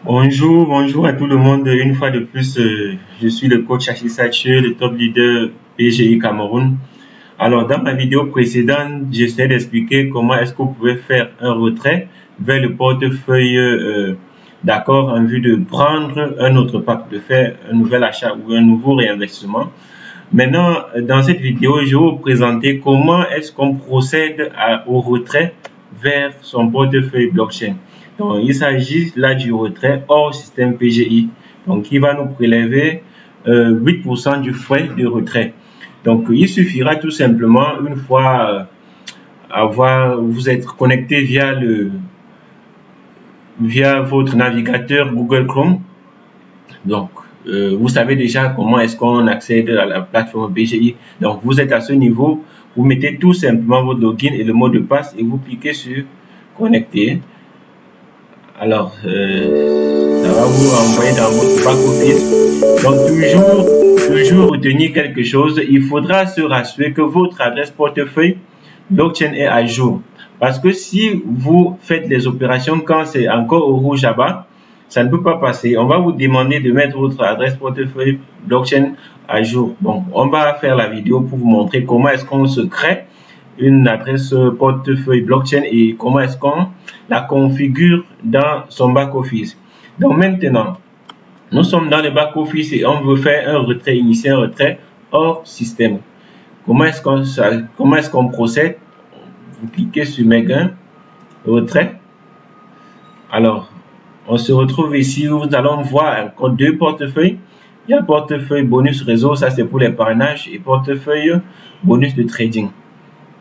Bonjour à tout le monde. Une fois de plus, je suis le coach Achille Sathieu, le top leader PGI Cameroun. Alors, dans ma vidéo précédente, j'essaie d'expliquer comment est-ce que vous pouvez faire un retrait vers le portefeuille d'accord en vue de prendre un autre pack, de faire un nouvel achat ou un nouveau réinvestissement. Maintenant, dans cette vidéo, je vais vous présenter comment est-ce qu'on procède au retrait vers son portefeuille blockchain. Donc, il s'agit là du retrait hors système PGI. Donc, il va nous prélever 8% du frais de retrait. Donc, il suffira tout simplement, une fois vous êtes connecté via votre navigateur Google Chrome. Donc, vous savez déjà comment est-ce qu'on accède à la plateforme BGI. Donc, vous êtes à ce niveau, vous mettez tout simplement votre login et le mot de passe et vous cliquez sur connecter. Alors, ça va vous renvoyer dans votre back-office. Donc, toujours retenir quelque chose. Il faudra se rassurer que votre adresse portefeuille blockchain est à jour. Parce que si vous faites les opérations quand c'est encore au rouge là-bas, ça ne peut pas passer. On va vous demander de mettre votre adresse portefeuille blockchain à jour. Bon, on va faire la vidéo pour vous montrer comment est-ce qu'on se crée une adresse portefeuille blockchain et comment est-ce qu'on la configure dans son back-office. Donc maintenant, nous sommes dans le back-office et on veut faire un retrait, initier un retrait hors système. Comment est-ce qu'on procède? Vous cliquez sur mes gains, retrait. Alors, on se retrouve ici où nous allons voir encore deux portefeuilles. Il y a portefeuille bonus réseau, ça c'est pour les parrainages, et portefeuille bonus de trading.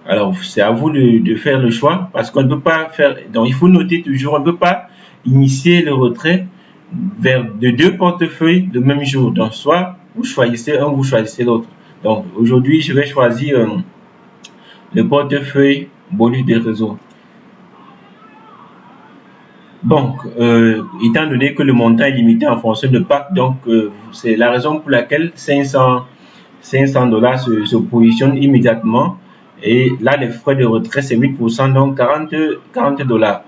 Alors, c'est à vous de faire le choix parce qu'on ne peut pas faire. Donc, il faut noter toujours, on ne peut pas initier le retrait de deux portefeuilles le même jour. Donc, soit vous choisissez un, vous choisissez l'autre. Donc, aujourd'hui, je vais choisir le portefeuille bonus des réseaux. Donc, étant donné que le montant est limité en fonction de pack, donc c'est la raison pour laquelle 500 $ se positionnent immédiatement. Et là, les frais de retrait, c'est 8%, donc 40 $.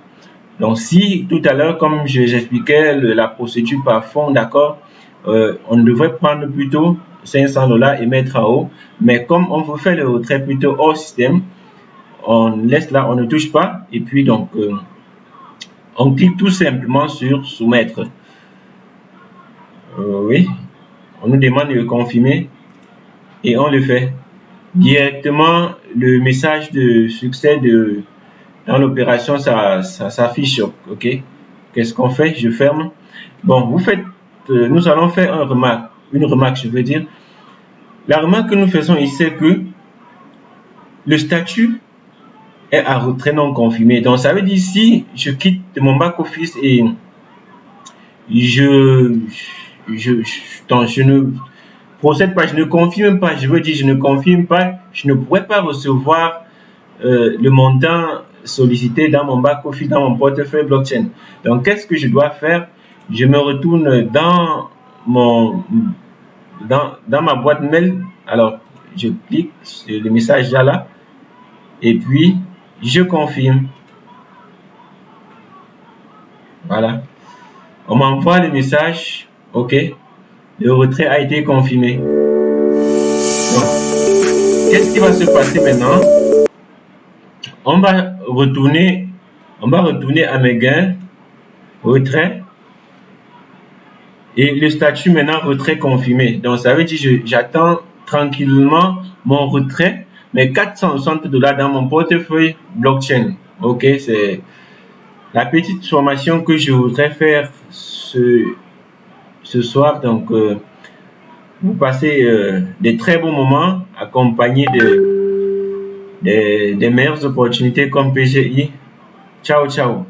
Donc, si tout à l'heure, comme j'expliquais la procédure par fond, d'accord, on devrait prendre plutôt 500 $ et mettre en haut. Mais comme on veut faire le retrait plutôt hors système, on laisse là, on ne touche pas. Et puis, donc, on clique tout simplement sur soumettre. Oui, on nous demande de confirmer et on le fait. Directement, le message de succès dans l'opération, ça s'affiche. OK. Qu'est-ce qu'on fait? Je ferme. Bon, nous allons faire une remarque, je veux dire. La remarque que nous faisons ici, c'est que le statut est à retrait non confirmé. Donc, ça veut dire si je quitte mon back-office et je ne procède pas, je ne confirme pas, je veux dire, je ne confirme pas, je ne pourrais pas recevoir le montant sollicité dans mon back-office, dans mon portefeuille blockchain. Donc, qu'est-ce que je dois faire? Je me retourne dans ma boîte mail. Alors, je clique sur le message là et puis je confirme. Voilà. On m'envoie le message. OK. Le retrait a été confirmé. Donc, qu'est-ce qui va se passer maintenant? On va retourner à mes gains, retrait, et le statut maintenant retrait confirmé. Donc, ça veut dire que j'attends tranquillement mon retrait, mes 460 $ dans mon portefeuille blockchain. OK, c'est la petite formation que je voudrais faire ce soir. Donc, vous passez des très bons moments accompagnés des meilleures opportunités comme PGI. Ciao, ciao.